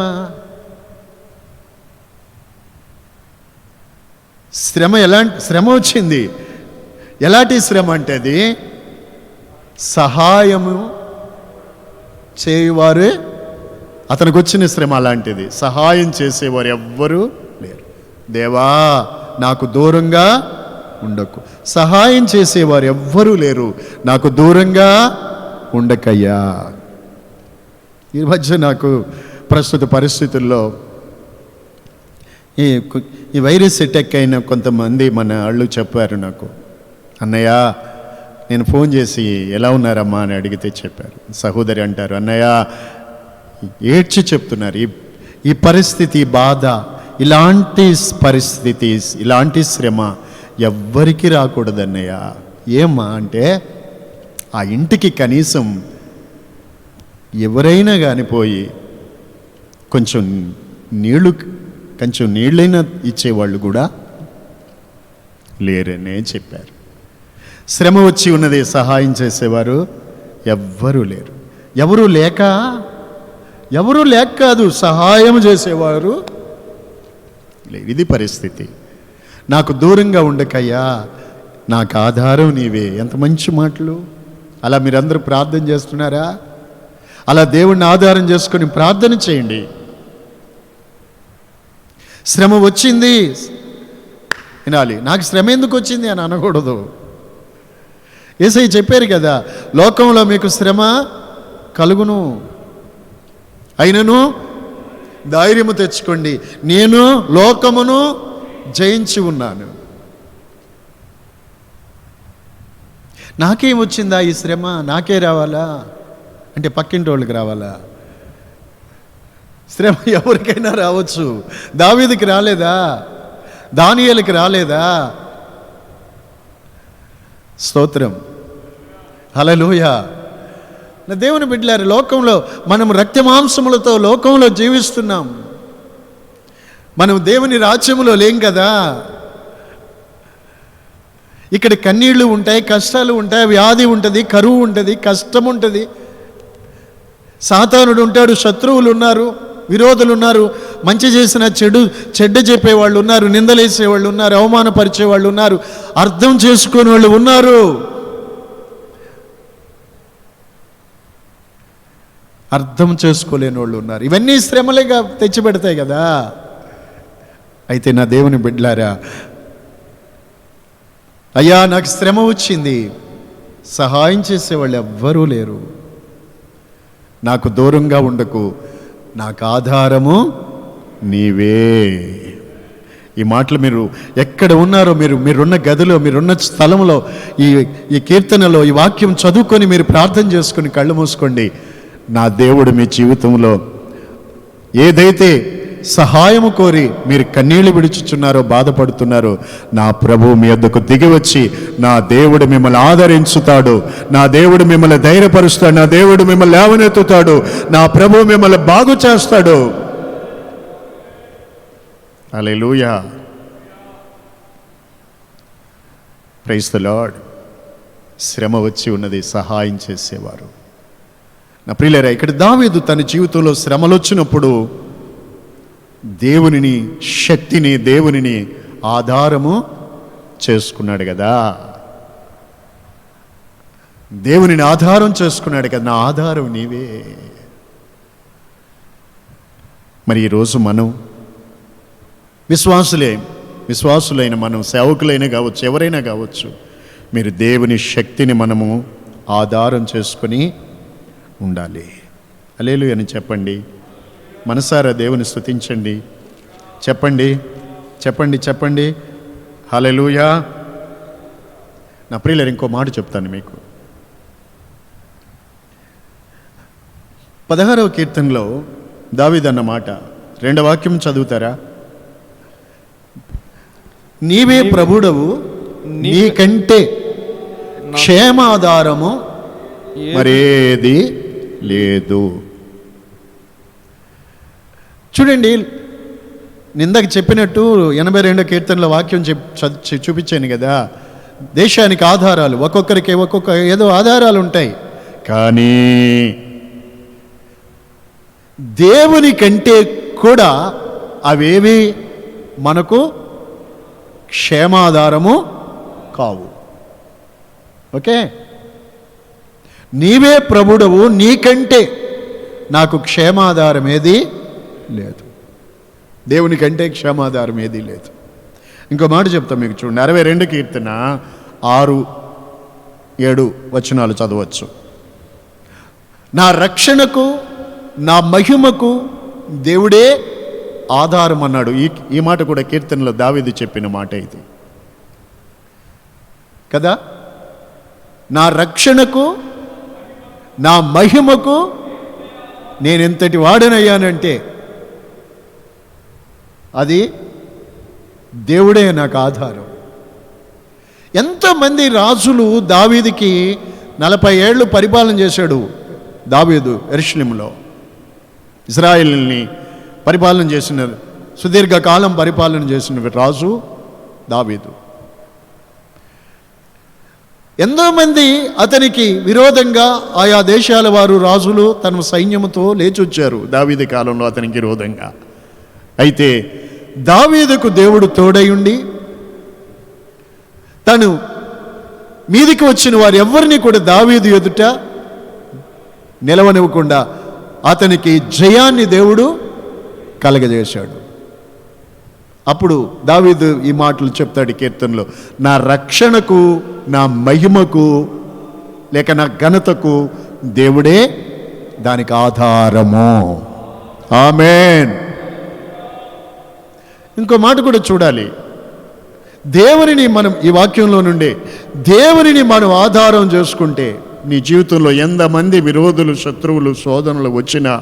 శ్రమ వచ్చింది. ఎలాంటి శ్రమ అంటే అది సహాయము చేయువారే అతనికి వచ్చిన శ్రమ అలాంటిది. సహాయం చేసేవారు ఎవ్వరూ లేరు. దేవా నాకు దూరంగా ఉండకు, సహాయం చేసేవారు ఎవ్వరూ లేరు, నాకు దూరంగా ఉండకయ్యా. ఈ మధ్య నాకు ప్రస్తుత పరిస్థితుల్లో ఈ వైరస్ అటాక్ అయిన కొంతమంది మన వాళ్ళు చెప్పారు నాకు, అన్నయ్య నేను ఫోన్ చేసి ఎలా ఉన్నారమ్మా అని అడిగితే చెప్పారు. సహోదరి అంటారు, అన్నయ్య ఏడ్చి చెప్తున్నారు, ఈ పరిస్థితి, బాధ, ఇలాంటి పరిస్థితి, ఇలాంటి శ్రమ ఎవ్వరికి రాకూడదన్నయ్య. ఏమ్మా అంటే, ఆ ఇంటికి కనీసం ఎవరైనా కానీ పోయి కొంచెం నీళ్ళైనా ఇచ్చేవాళ్ళు కూడా లేరనే చెప్పారు. శ్రమ వచ్చి ఉన్నది, సహాయం చేసేవారు ఎవ్వరూ లేరు. ఎవరూ లేక కాదు, సహాయం చేసేవారు లేరు. ఇది పరిస్థితి. నాకు దూరంగా ఉండకయ్యా, నాకు ఆధారం నీవే. ఎంత మంచి మాటలు! అలా మీరందరూ ప్రార్థన చేస్తున్నారా? అలా దేవుణ్ణి ఆధారం చేసుకొని ప్రార్థన చేయండి. శ్రమ వచ్చింది వినాలి. నాకు శ్రమ ఎందుకు వచ్చింది అని అనకూడదు. యేసయ్య చెప్పారు కదా, లోకంలో మీకు శ్రమ కలుగును, అయినను ధైర్యము తెచ్చుకోండి, నేను లోకమును జయించి ఉన్నాను. నాకేం వచ్చిందా ఈ శ్రమ? నాకే రావాలా అంటే పక్కింటి వాళ్ళకి రావాలా? శ్రమ ఎవరికైనా రావచ్చు. దావీదుకి రాలేదా? దానియేలుకి రాలేదా? స్తోత్రం, హల్లెలూయా. నా దేవుని బిడ్డలారా, లోకంలో మనం రక్తమాంసములతో లోకంలో జీవిస్తున్నాం. మనం దేవుని రాజ్యములో లేం కదా. ఇక్కడ కన్నీళ్లు ఉంటాయి, కష్టాలు ఉంటాయి, వ్యాధి ఉంటుంది, కరువు ఉంటుంది, కష్టం ఉంటుంది, సాతానుడు ఉంటాడు, శత్రువులు ఉన్నారు, విరోధులు ఉన్నారు, మంచి చేసిన చెడ్డ చెప్పేవాళ్ళు ఉన్నారు, నిందలేసేవాళ్ళు ఉన్నారు, అవమానపరిచేవాళ్ళు ఉన్నారు, అర్థం చేసుకునే వాళ్ళు ఉన్నారు. అర్థం చేసుకోలేని వాళ్ళు ఉన్నారు. ఇవన్నీ శ్రమలేగా తెచ్చిపెడతాయి కదా. అయితే నా దేవుని బిడ్డలారా, అయ్యా నాకు శ్రమ వచ్చింది, సహాయం చేసేవాళ్ళు ఎవ్వరూ లేరు, నాకు దూరంగా ఉండకు, నాకు ఆధారము నీవే. ఈ మాటలు మీరు ఎక్కడ ఉన్నారో, మీరున్న గదిలో, మీరున్న స్థలంలో, ఈ కీర్తనలో ఈ వాక్యం చదువుకొని మీరు ప్రార్థన చేసుకొని కళ్ళు మూసుకోండి. నా దేవుడు మీ జీవితంలో ఏదైతే సహాయము కోరి మీరు కన్నీళ్లు విడుచుచున్నారో, బాధపడుతున్నారో, నా ప్రభువు మీ వద్దకు దిగి వచ్చి నా దేవుడు మిమ్మల్ని ఆదరించుతాడు, నా దేవుడు మిమ్మల్ని ధైర్యపరుస్తాడు, నా దేవుడు మిమ్మల్ని లేవనెత్తుతాడు, నా ప్రభువు మిమ్మల్ని బాగు చేస్తాడు. హల్లెలూయా, ప్రైజ్ ది లార్డ్. శ్రమ వచ్చి ఉన్నది, సహాయం చేసేవారు. నా ప్రియులారా, ఇక్కడ దావీదు తన జీవితంలో శ్రమలు వచ్చినప్పుడు దేవునిని, శక్తిని, దేవునిని ఆధారము చేసుకున్నాడు కదా. దేవునిని ఆధారం చేసుకున్నాడు కదా. నా ఆధారం నీవే. మరి ఈరోజు మనం విశ్వాసులైన మనం, సేవకులైనా కావచ్చు, ఎవరైనా కావచ్చు, మీరు దేవుని శక్తిని మనము ఆధారం చేసుకొని ఉండాలి. హల్లెలూయా అని చెప్పండి. మనసారా దేవుని స్తుతించండి. చెప్పండి, చెప్పండి, చెప్పండి, హల్లెలూయా. నా ప్రియులారా, ఇంకో మాట చెప్తాను మీకు. 16వ కీర్తనలో దావీదు అన్న మాట, 2వ వాక్యం చదువుతారా? నీవే ప్రభుడవు, నీకంటే క్షేమాధారము మరేది లేదు. చూడండి, నిందాక చెప్పినట్టు 82వ కీర్తనలో వాక్యం చూపించాను కదా. దేశానికి ఆధారాలు, ఒక్కొక్కరికి ఒక్కొక్క ఏదో ఆధారాలు ఉంటాయి, కానీ దేవుని కంటే కూడా అవేవి మనకు క్షేమాధారము కావు. ఓకే, నీవే ప్రభుడవు, నీకంటే నాకు క్షేమాధారం ఏది లేదు. దేవుని కంటే క్షేమాధారం ఏది లేదు. ఇంకో మాట చెప్తాం మీకు, చూడండి. 62 కీర్తన 6, 7 వచనాలు చదవచ్చు. నా రక్షణకు, నా మహిమకు దేవుడే ఆధారం అన్నాడు. ఈ మాట కూడా కీర్తనలో దావీదు చెప్పిన మాట ఇది కదా. నా రక్షణకు, నా మహిమకు నేనెంతటి వాడనయ్యానంటే అది దేవుడే నాకు ఆధారం. ఎంతోమంది రాజులు దావీదుకి 40 ఏళ్ళు పరిపాలన చేశాడు. దావీదు యెరూషలేములో ఇశ్రాయేలుని పరిపాలన చేసిన, సుదీర్ఘకాలం పరిపాలన చేసిన రాజు దావీదు. ఎంతోమంది అతనికి విరోధంగా ఆయా దేశాల వారు రాజులు తన సైన్యముతో లేచొచ్చారు దావీదు కాలంలో అతనికి విరోధంగా. అయితే దావీదుకు దేవుడు తోడయుండి తను మీదికి వచ్చిన వారు ఎవరిని కూడా దావీదు ఎదుట నిలవనివ్వకుండా అతనికి జయాన్ని దేవుడు కలగజేశాడు. అప్పుడు దావీదు ఈ మాటలు చెప్తాడు కీర్తనలో, నా రక్షణకు, నా మహిమకు లేక నా ఘనతకు దేవుడే దానికి ఆధారము. ఆమేన్. ఇంకో మాట కూడా చూడాలి. దేవునిని మనం ఈ వాక్యంలో నుండి దేవునిని మనం ఆధారం చేసుకుంటే నీ జీవితంలో ఎంతమంది విరోధులు, శత్రువులు, శోధనలు వచ్చినా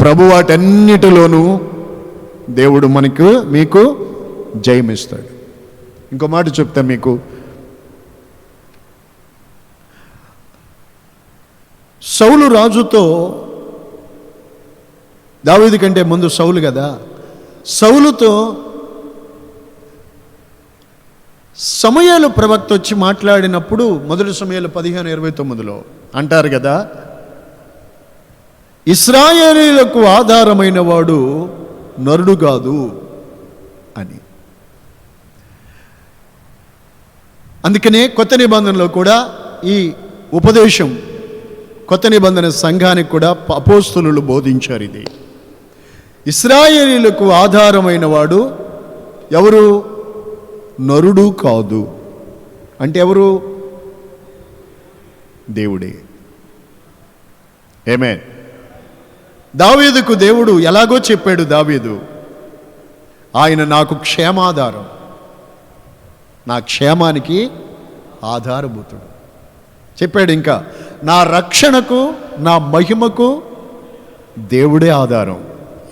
ప్రభు వాటన్నిటిలోనూ దేవుడు మీకు జయమిస్తాడు. ఇంకో మాట చెప్తా మీకు. సౌలు రాజుతో, దావీదు కంటే ముందు సౌలు కదా, సౌలుతో సమూయేలు ప్రవక్త వచ్చి మాట్లాడినప్పుడు 1 సమూయేలు 15:29 అంటారు కదా, ఇశ్రాయేలీయులకు ఆధారమైన వాడు నరుడు కాదు అని. అందుకనే కొత్త నిబంధనలో కూడా ఈ ఉపదేశం కొత్త నిబంధన సంఘానికి కూడా అపోస్తలులు బోధించారు. ఇది ఇశ్రాయేలీయులకు ఆధారమైన వాడు ఎవరు? నరుడు కాదు. అంటే ఎవరు? దేవుడే. ఆమేన్. దావీదుకు దేవుడు ఎలాగో చెప్పాడు. దావీదు, ఆయన నాకు క్షేమాధారం, నా క్షేమానికి ఆధారభూతుడు చెప్పాడు. ఇంకా నా రక్షణకు, నా మహిమకు దేవుడే ఆధారం.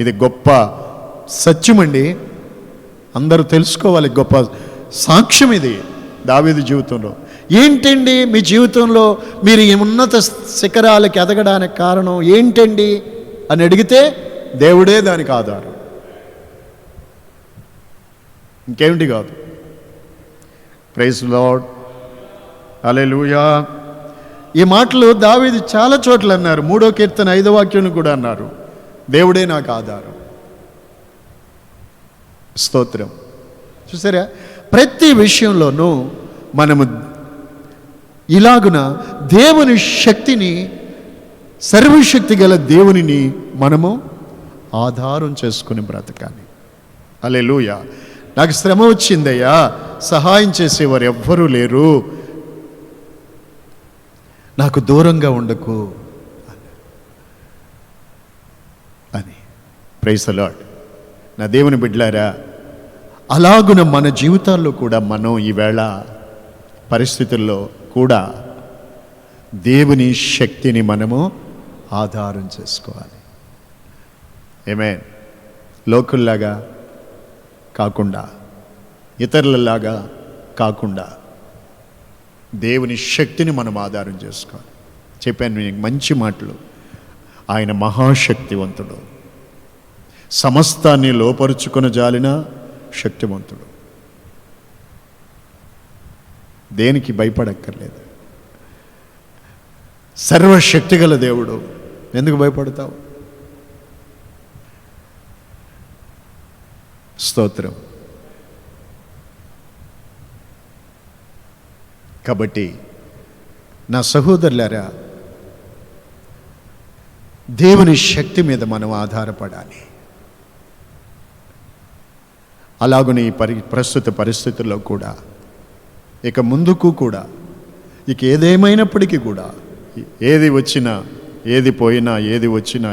ఇది గొప్ప సత్యమండి, అందరూ తెలుసుకోవాలి. గొప్ప సాక్ష్యం ఇది దావీదు జీవితంలో. ఏంటండి మీ జీవితంలో మీరు ఈ ఉన్నత శిఖరాలకి ఎదగడానికి కారణం ఏంటండి అని అడిగితే దేవుడే దానికి ఆధారం, ఇంకేమిటి కాదు. ప్రైజ్ లార్డ్, హల్లెలూయా. ఈ మాటలు దావీదు చాలా చోట్ల అన్నారు. 3వ కీర్తన 5వ వాక్యం కూడా అన్నారు, దేవుడే నాకు ఆధారం. స్తోత్రం. చూసారా, ప్రతి విషయంలోనూ మనము ఇలాగున దేవుని శక్తిని, సర్వశక్తి గల దేవునిని మనము ఆధారం చేసుకుని బ్రతకాలి. హల్లెలూయా. నాకు శ్రమ వచ్చిందయ్యా, సహాయం చేసేవారు ఎవ్వరూ లేరు, నాకు దూరంగా ఉండకు అని. Praise the Lord. నా దేవుని బిడ్డలారా, అలాగున మన జీవితాల్లో కూడా మనం ఈవేళ పరిస్థితుల్లో కూడా దేవుని శక్తిని మనము ఆధారం చేసుకోవాలి. ఆమేన్. లోకుల్లాగా కాకుండా, ఇతరులలాగా కాకుండా దేవుని శక్తిని మనం ఆధారం చేసుకోవాలి. చెప్పాను మీకు మంచి మాటలు. ఆయన మహాశక్తివంతుడు, సమస్తాన్ని లోపరుచుకొని జాలిన శక్తివంతుడు. దేనికి భయపడక్కర్లేదు. సర్వశక్తిగల దేవుడు, ఎందుకు భయపడతావు? స్తోత్రం. కాబట్టి నా సహోదరులారా, దేవుని శక్తి మీద మనం ఆధారపడాలి. అలాగని ప్రస్తుత పరిస్థితుల్లో కూడా, ఇక ముందుకు కూడా, ఇక ఏదేమైనప్పటికీ కూడా, ఏది వచ్చినా, ఏది పోయినా, ఏది వచ్చినా,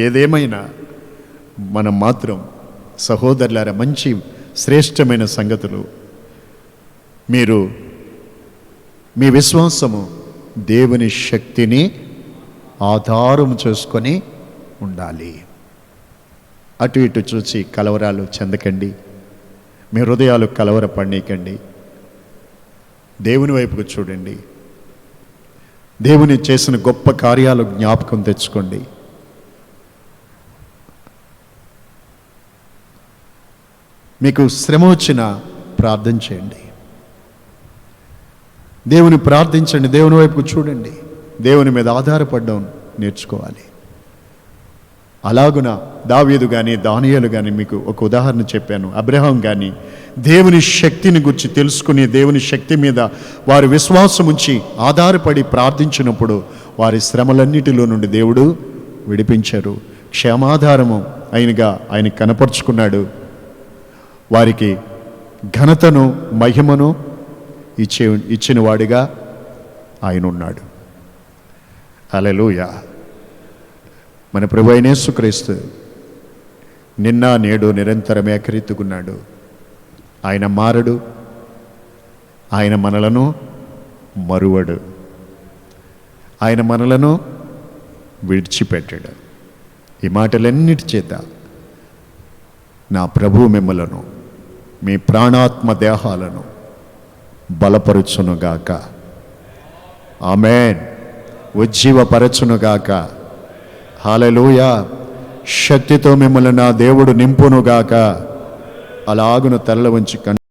ఏదేమైనా మనం మాత్రం సహోదరులారా, మంచి శ్రేష్టమైన సంగతులు మీరు మీ విశ్వాసము దేవుని శక్తిని ఆధారం చేసుకొని ఉండాలి. అటు ఇటు చూసి కలవరాలు చెందకండి. మీ హృదయాలు కలవరపడనీకండి. దేవుని వైపుకు చూడండి. దేవుని చేసిన గొప్ప కార్యాలు జ్ఞాపకం తెచ్చుకోండి. మీకు శ్రమ వచ్చినా ప్రార్థన చేయండి. దేవుని ప్రార్థించండి. దేవుని వైపుకు చూడండి. దేవుని మీద ఆధారపడడం నేర్చుకోవాలి. అలాగున దావీదు కానీ దానియేలు కానీ మీకు ఒక ఉదాహరణ చెప్పాను. అబ్రహాం కానీ దేవుని శక్తిని గురించి తెలుసుకుని దేవుని శక్తి మీద వారి విశ్వాసం ఉంచి ఆధారపడి ప్రార్థించినప్పుడు వారి శ్రమలన్నిటిలో నుండి దేవుడు విడిపించారు. క్షేమాధారము ఆయన కనపరుచుకున్నాడు. వారికి ఘనతను మహిమను ఇచ్చిన వాడిగా ఆయన ఉన్నాడు. హల్లెలూయా. మన ప్రభువైన యేసుక్రీస్తు నిన్న నేడు నిరంతరం ఏకరీతిగున్నాడు. ఆయన మారడు. ఆయన మనలను మరువడు. ఆయన మనలను విడిచిపెట్టాడు. ఈ మాటలన్నిటి చేత నా ప్రభువు మిమ్మలను మీ ప్రాణాత్మ దేహాలను బలపరుచునుగాక. ఆమేన్. ఉజ్జీవపరచునుగాక. హల్లెలూయా. శక్తితో మిమ్మల్ని నా దేవుడు నింపునుగాక. అలాగున తలల వంచి